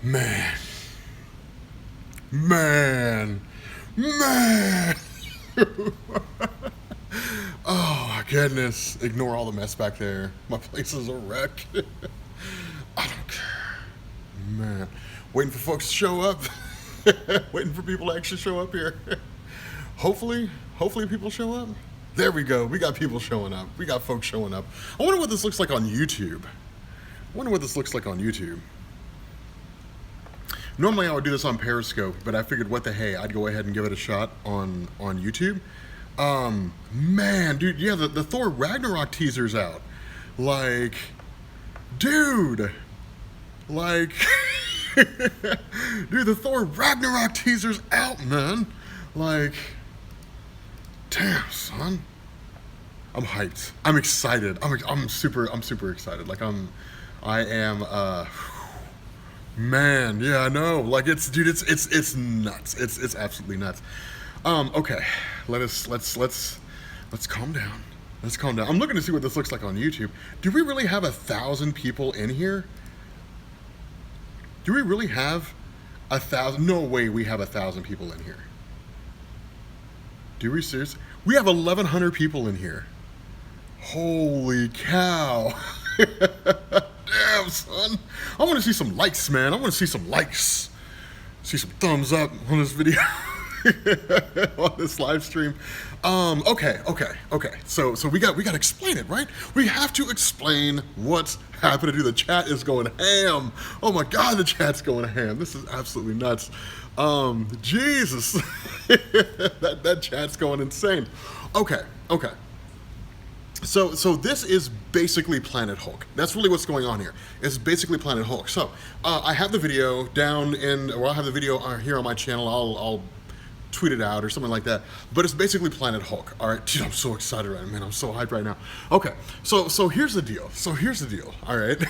Man. Man. Man. Oh my goodness. Ignore all the mess back there. My place is a wreck. I don't care. Man. Waiting for folks to show up. Waiting for people to actually show up here. Hopefully people show up. There we go. We got people showing up. We got folks showing up. I wonder what this looks like on YouTube. Normally I would do this on Periscope, but I figured what the hey, I'd go ahead and give it a shot on YouTube. Man, dude, yeah, the Thor Ragnarok teaser's out. Like, dude, like, dude, the Thor Ragnarok teaser's out, man. Like, damn, son. I'm hyped. I'm excited. I'm super excited. Like, I am, man, yeah, I know. Like, it's nuts. It's absolutely nuts. Okay, let's calm down. Let's calm down. I'm looking to see what this looks like on YouTube. Do we really have 1,000 people in here? Do we really have 1,000? No way we have 1,000 people in here. Do we seriously? We have 1,100 people in here. Holy cow. Damn, son. I want to see some likes, man. I want to see some likes. See some thumbs up on this video. On this live stream. Okay. So we got to explain it, right? We have to explain what's happening. The chat is going ham. Oh my God, the chat's going ham. This is absolutely nuts. Jesus. that chat's going insane. Okay. So this is basically Planet Hulk. That's really what's going on here. It's basically Planet Hulk. So I have the video I have the video here on my channel. I'll tweet it out or something like that. But it's basically Planet Hulk. All right, dude, I'm so excited right now, man. I'm so hyped right now. Okay, so here's the deal. All right,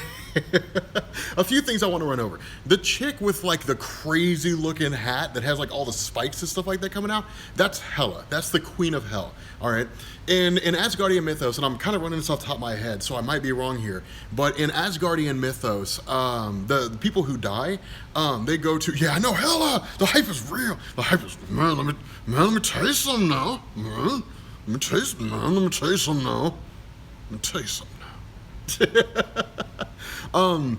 a few things I want to run over. The chick with like the crazy looking hat that has like all the spikes and stuff like that coming out. That's Hela. That's the Queen of Hell. All right. In Asgardian mythos, and I'm kind of running this off the top of my head, so I might be wrong here, but in Asgardian mythos, the people who die, they go to, yeah, I know, Hela, the hype is real. The hype is, man, let me tell you something now. Man, let me tell you something now. Let me tell you something now.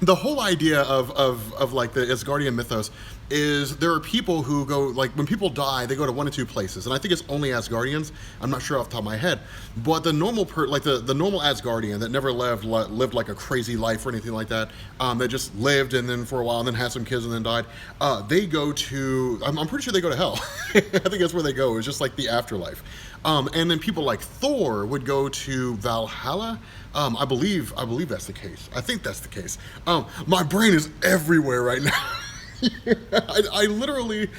The whole idea of like the Asgardian mythos is there are people who go, like when people die, they go to one of two places, and I think it's only Asgardians. I'm not sure off the top of my head, but the normal the normal Asgardian that never lived like a crazy life or anything like that, that just lived and then for a while and then had some kids and then died. They go to, I'm pretty sure they go to hell. I think that's where they go. It's just like the afterlife. And then people like Thor would go to Valhalla. I believe that's the case. I think that's the case. My brain is everywhere right now. I literally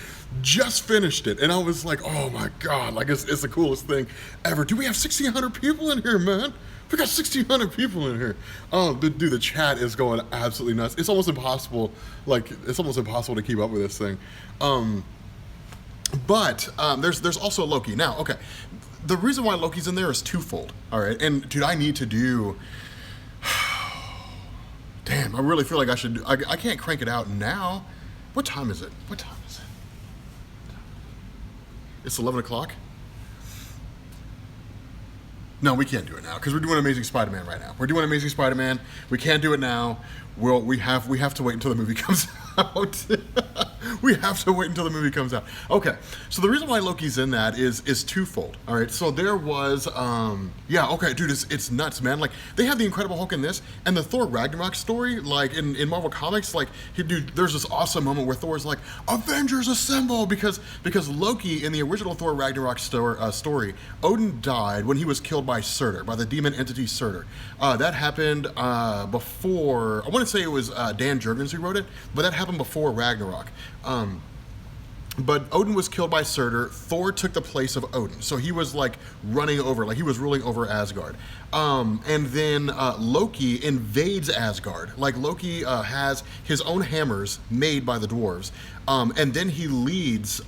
just finished it, and I was like, oh my God, like it's the coolest thing ever. Do we have 1,600 people in here, man? We got 1,600 people in here. Dude, the chat is going absolutely nuts. It's almost impossible. To keep up with this thing. But there's also Loki. Now, okay, the reason why Loki's in there is twofold, all right? And dude, I need to do, damn, I really feel like I should, I can't crank it out now. What time is it? It's 11 o'clock? No, we can't do it now because we're doing Amazing Spider-Man right now. We're doing Amazing Spider-Man. We can't do it now. We have to wait until the movie comes out. We have to wait until the movie comes out. Okay, so the reason why Loki's in that is twofold. All right, so there was, yeah, okay, dude, it's nuts, man. Like they have the Incredible Hulk in this, and the Thor Ragnarok story, like in Marvel Comics, like dude, there's this awesome moment where Thor's like, Avengers assemble, because Loki in the original Thor Ragnarok story, Odin died when he was killed by Surtur, by the demon entity Surtur. That happened before. I want to say it was Dan Jurgens who wrote it, but that happened before Ragnarok. But Odin was killed by Surtur. Thor took the place of Odin. So he was like running over, like he was ruling over Asgard. And then Loki invades Asgard. Like Loki has his own hammers made by the dwarves. And then he leads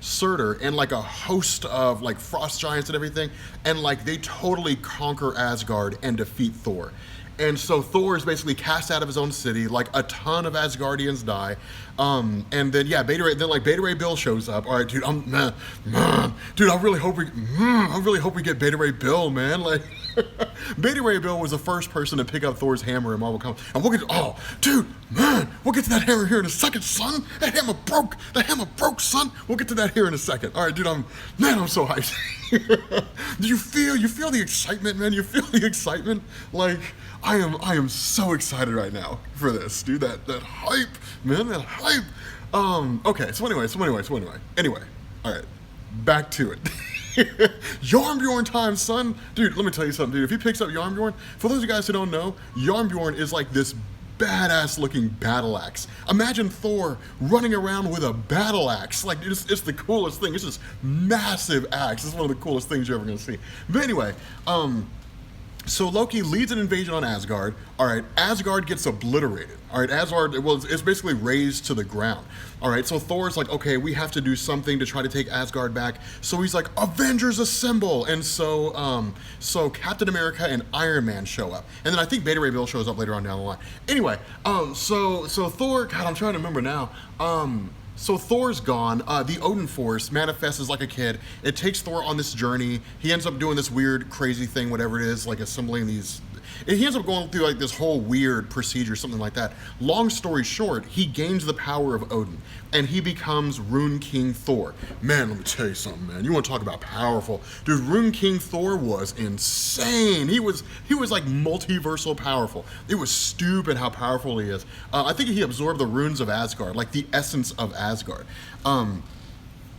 Surtur and like a host of like frost giants and everything. And like they totally conquer Asgard and defeat Thor. And so Thor is basically cast out of his own city. Like a ton of Asgardians die. And then yeah, Beta Ray Bill shows up. All right, dude, dude, I really hope we get Beta Ray Bill, man. Like, Beta Ray Bill was the first person to pick up Thor's hammer in Marvel Comics, and we'll get to that hammer here in a second, son. That hammer broke, son. We'll get to that here in a second. All right, dude, I'm so hyped. Do you feel the excitement, man? You feel the excitement? Like, I am so excited right now for this, dude. That hype, man, that hype. Okay, so anyway, all right, back to it. Yarnbjorn time, son. Dude, let me tell you something, dude. If he picks up Yarnbjorn, for those of you guys who don't know, Yarnbjorn is like this badass looking battle axe. Imagine Thor running around with a battle axe. Like, it's the coolest thing. It's this massive axe. It's one of the coolest things you're ever gonna see. But anyway, so Loki leads an invasion on Asgard. All right, Asgard gets obliterated. All right, Asgard, it's basically razed to the ground. All right, so Thor's like, okay, we have to do something to try to take Asgard back. So he's like, Avengers assemble! And so Captain America and Iron Man show up. And then I think Beta Ray Bill shows up later on down the line. Anyway, so Thor, God, I'm trying to remember now. So Thor's gone. The Odin Force manifests as like a kid. It takes Thor on this journey. He ends up doing this weird, crazy thing, whatever it is, like assembling these. He ends up going through like this whole weird procedure, something like that. Long story short, he gains the power of Odin, and he becomes Rune King Thor. Man, let me tell you something, man. You want to talk about powerful, dude? Rune King Thor was insane. He was like multiversal powerful. It was stupid how powerful he is. I think he absorbed the runes of Asgard, like the essence of Asgard.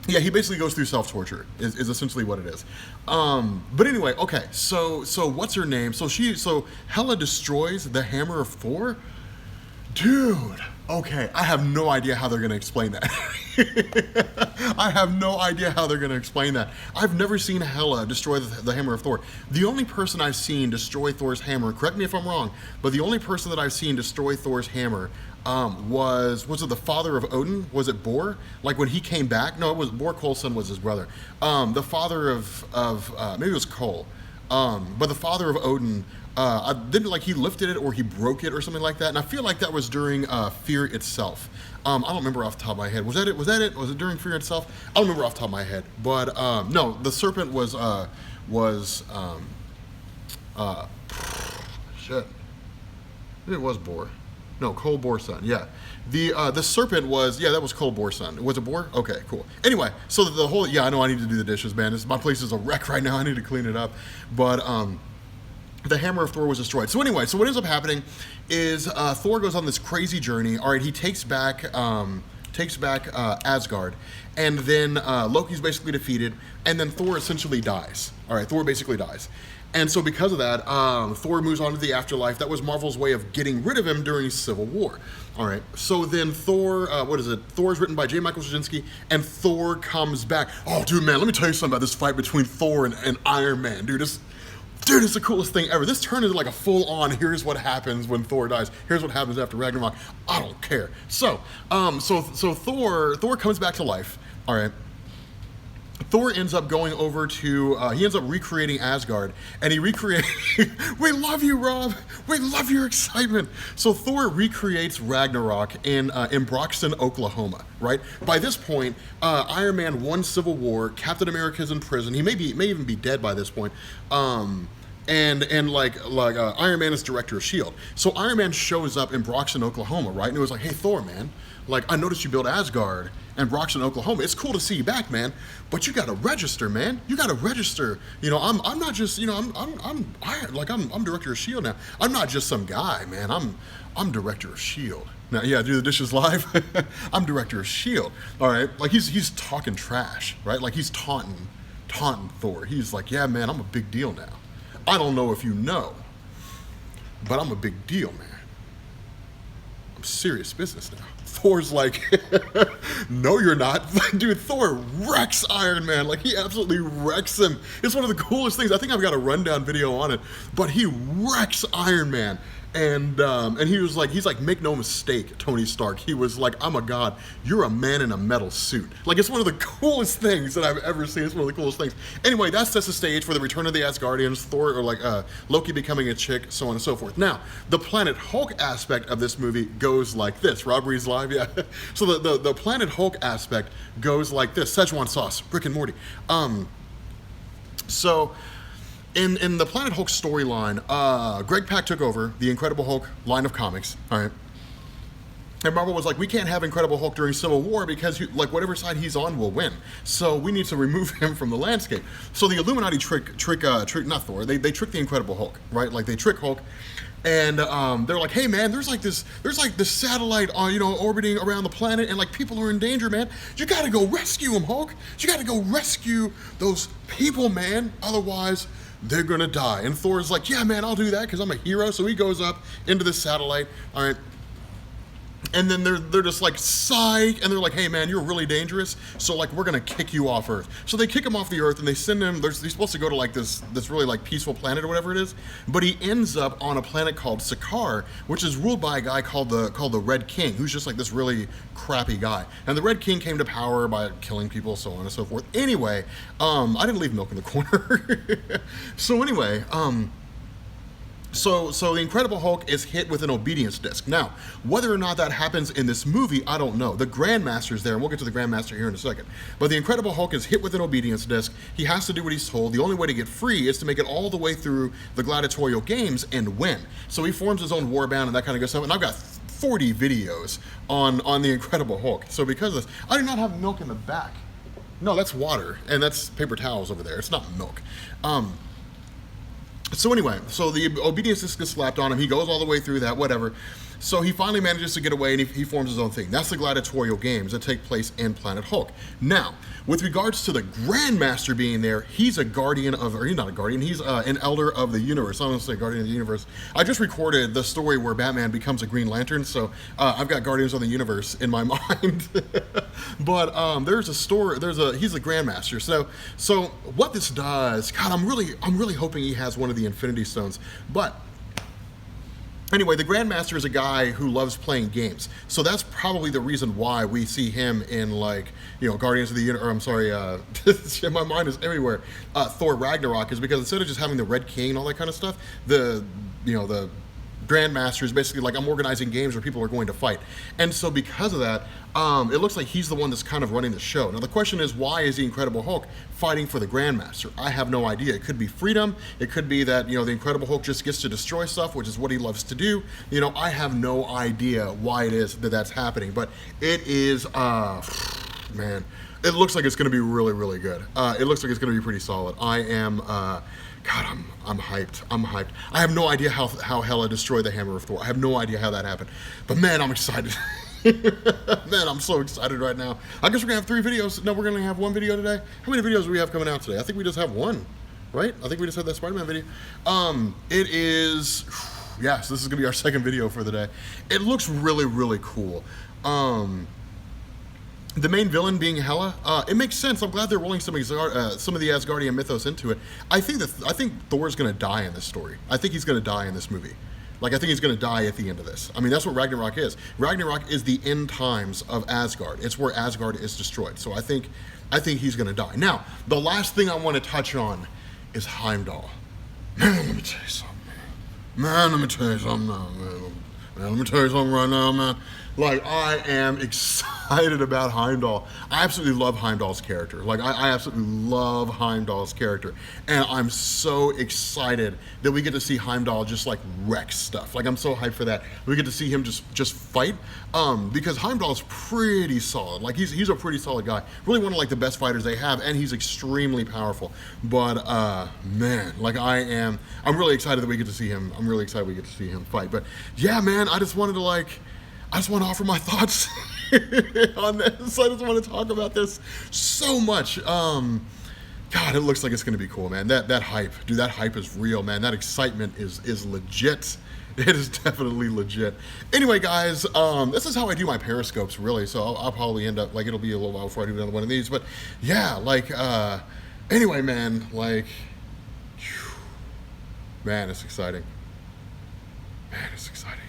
Yeah, he basically goes through self-torture, is essentially what it is. But anyway, okay, so what's her name? So Hela destroys the hammer of Thor? Dude, okay, I have no idea how they're gonna explain that. I have no idea how they're gonna explain that. I've never seen Hela destroy the hammer of Thor. The only person I've seen destroy Thor's hammer, correct me if I'm wrong, but the only person that I've seen destroy Thor's hammer was it the father of Odin? Was it Bor? Like when he came back? No, it was Bor Coulson was his brother. The father of maybe it was Cole. But the father of Odin, didn't like he lifted it or he broke it or something like that. And I feel like that was during Fear itself. I don't remember off the top of my head. Was that it? Was it during Fear itself? I don't remember off the top of my head. But no, the serpent was shit. Maybe it was Bor. No, Cole Bor's son, yeah. The serpent was, yeah, that was Cole Bor's son. Was it Bor? Okay, cool. Anyway, so the whole, yeah, I know I need to do the dishes, man. My place is a wreck right now. I need to clean it up. But the hammer of Thor was destroyed. So anyway, so what ends up happening is Thor goes on this crazy journey. All right, he takes back Asgard, and then Loki's basically defeated, and then Thor essentially dies. All right, Thor basically dies. And so because of that, Thor moves on to the afterlife. That was Marvel's way of getting rid of him during Civil War. All right, so then Thor, Thor's written by J. Michael Straczynski, and Thor comes back. Oh, dude, man, let me tell you something about this fight between Thor and Iron Man. Dude, it's the coolest thing ever. This turned into like a full-on, here's what happens when Thor dies. Here's what happens after Ragnarok. I don't care. So Thor comes back to life. All right. Thor ends up going over to, he ends up recreating Asgard, and he recreates, we love you, Rob, we love your excitement. So Thor recreates Ragnarok in Broxton, Oklahoma, right? By this point, Iron Man won Civil War, Captain America's in prison, he may even be dead by this point, and Iron Man is director of S.H.I.E.L.D. So Iron Man shows up in Broxton, Oklahoma, right? And it was like, hey, Thor, man, like, I noticed you built Asgard and Broxton, Oklahoma. It's cool to see you back, man, but you gotta register, man. You gotta register. You know, I'm not just, you know, I'm Iron, like I'm director of S.H.I.E.L.D. now. I'm not just some guy, man. I'm director of S.H.I.E.L.D. Now, yeah, do the dishes live. I'm director of S.H.I.E.L.D. All right, like he's talking trash, right? Like he's taunting Thor. He's like, yeah, man, I'm a big deal now. I don't know if you know, but I'm a big deal, man. I'm serious business now. Thor's like, no, you're not. Dude, Thor wrecks Iron Man. Like, he absolutely wrecks him. It's one of the coolest things. I think I've got a rundown video on it, but he wrecks Iron Man. And he's like, make no mistake, Tony Stark. He was like, I'm a god. You're a man in a metal suit. Like, it's one of the coolest things that I've ever seen. It's one of the coolest things. Anyway, that sets the stage for the return of the Asgardians, Thor, or like Loki becoming a chick, so on and so forth. Now, the Planet Hulk aspect of this movie goes like this. Rob Reed's live, yeah. So the Planet Hulk aspect goes like this. Szechuan sauce, Rick and Morty. So in the Planet Hulk storyline, Greg Pak took over the Incredible Hulk line of comics, all right? And Marvel was like, we can't have Incredible Hulk during Civil War because like whatever side he's on will win. So we need to remove him from the landscape. So the Illuminati trick not Thor, they trick the Incredible Hulk, right? Like they trick Hulk. And they're like, hey man, there's like this satellite orbiting around the planet, and like people are in danger, man. You gotta go rescue them, Hulk. You gotta go rescue those people, man. Otherwise, they're gonna die. And Thor's like, yeah, man, I'll do that because I'm a hero. So he goes up into the satellite, all right. And then they're just like, psych, and they're like, hey man, you're really dangerous, so like we're gonna kick you off Earth. So they kick him off the Earth and they send him, he's supposed to go to like this really like peaceful planet or whatever it is, but he ends up on a planet called Sakaar, which is ruled by a guy called the Red King, who's just like this really crappy guy. And the Red King came to power by killing people, so on and so forth. Anyway, I didn't leave milk in the corner. So anyway, So the Incredible Hulk is hit with an obedience disc. Now, whether or not that happens in this movie, I don't know. The Grandmaster's there, and we'll get to the Grandmaster here in a second. But the Incredible Hulk is hit with an obedience disc. He has to do what he's told. The only way to get free is to make it all the way through the gladiatorial games and win. So he forms his own warband and that kind of good stuff. And I've got 40 videos on the Incredible Hulk. So because of this, I do not have milk in the back. No, that's water, and that's paper towels over there. It's not milk. So anyway, so the obedience disc gets slapped on him. He goes all the way through that, whatever. So he finally manages to get away, and he forms his own thing. That's the gladiatorial games that take place in Planet Hulk. Now, with regards to the Grandmaster being there, he's a guardian of, or he's not a guardian, he's an elder of the universe. I don't want to say guardian of the universe. I just recorded the story where Batman becomes a Green Lantern, so I've got Guardians of the Universe in my mind. But there's a story, he's a Grandmaster. So what this does, God, I'm really hoping he has one of the Infinity Stones, but anyway, the Grandmaster is a guy who loves playing games. So that's probably the reason why we see him in, like, Guardians of the Universe, or I'm sorry, my mind is everywhere. Thor Ragnarok, is because instead of just having the Red King and all that kind of stuff, the Grandmaster is basically like, I'm organizing games where people are going to fight. And so because of that, it looks like he's the one that's kind of running the show. Now the question is, why is the Incredible Hulk fighting for the Grandmaster? I have no idea. It could be freedom. It could be that, the Incredible Hulk just gets to destroy stuff, which is what he loves to do. I have no idea why it is that that's happening, but it is, man, it looks like it's going to be really, really good. It looks like it's going to be pretty solid. I am, God, I'm hyped. I'm hyped. I have no idea how Hela destroyed the Hammer of Thor. I have no idea how that happened. But man, I'm excited. Man, I'm so excited right now. I guess we're going to have 3 videos. No, we're going to have 1 video today. How many videos do we have coming out today? I think we just have 1, right? I think we just had that Spider-Man video. It is, yes, this is going to be our 2nd video for the day. It looks really, really cool. The main villain being Hela, it makes sense. I'm glad they're rolling some of the Asgardian mythos into it. I think Thor's going to die in this story. I think he's going to die in this movie. Like, I think he's going to die at the end of this. I mean, that's what Ragnarok is. Ragnarok is the end times of Asgard. It's where Asgard is destroyed. So I think he's going to die. Now, the last thing I want to touch on is Heimdall. Man, let me tell you something. Man, let me tell you something now, man. Let me tell you something right now, man. Like, I am excited about Heimdall. I absolutely love Heimdall's character. Like, I absolutely love Heimdall's character. And I'm so excited that we get to see Heimdall just, like, wreck stuff. Like, I'm so hyped for that. We get to see him just fight. Because Heimdall's pretty solid. Like, he's a pretty solid guy. Really one of, like, the best fighters they have, and he's extremely powerful. But, man, like, I'm really excited that we get to see him. I'm really excited we get to see him fight. But, yeah, man, I just want to offer my thoughts on this. I just want to talk about this so much. God, it looks like it's going to be cool, man. That hype, dude, that hype is real, man. That excitement is legit. It is definitely legit. Anyway, guys, this is how I do my Periscopes, really. So I'll probably end up, like, it'll be a little while before I do another one of these. But, yeah, like, anyway, man, like, man, it's exciting. Man, it's exciting.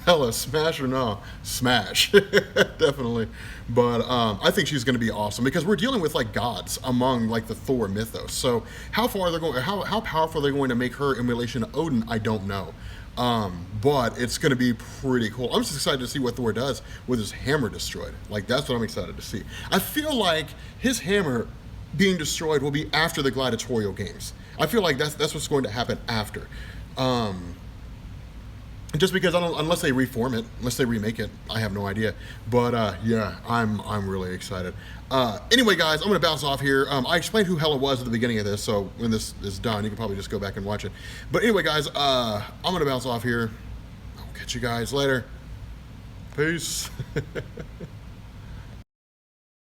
Hella, smash or no? Smash. Definitely. But I think she's going to be awesome because we're dealing with like gods among like the Thor mythos. So how far they're going, how powerful they're going to make her in relation to Odin, I don't know. But it's going to be pretty cool. I'm just excited to see what Thor does with his hammer destroyed. Like, that's what I'm excited to see. I feel like his hammer being destroyed will be after the gladiatorial games. I feel like that's what's going to happen after. Just because I don't, unless they reform it, unless they remake it, I have no idea. But yeah, I'm really excited. Anyway, guys, I'm gonna bounce off here. I explained who Hela was at the beginning of this, so when this is done, you can probably just go back and watch it. But anyway, guys, I'm gonna bounce off here. I'll catch you guys later. Peace.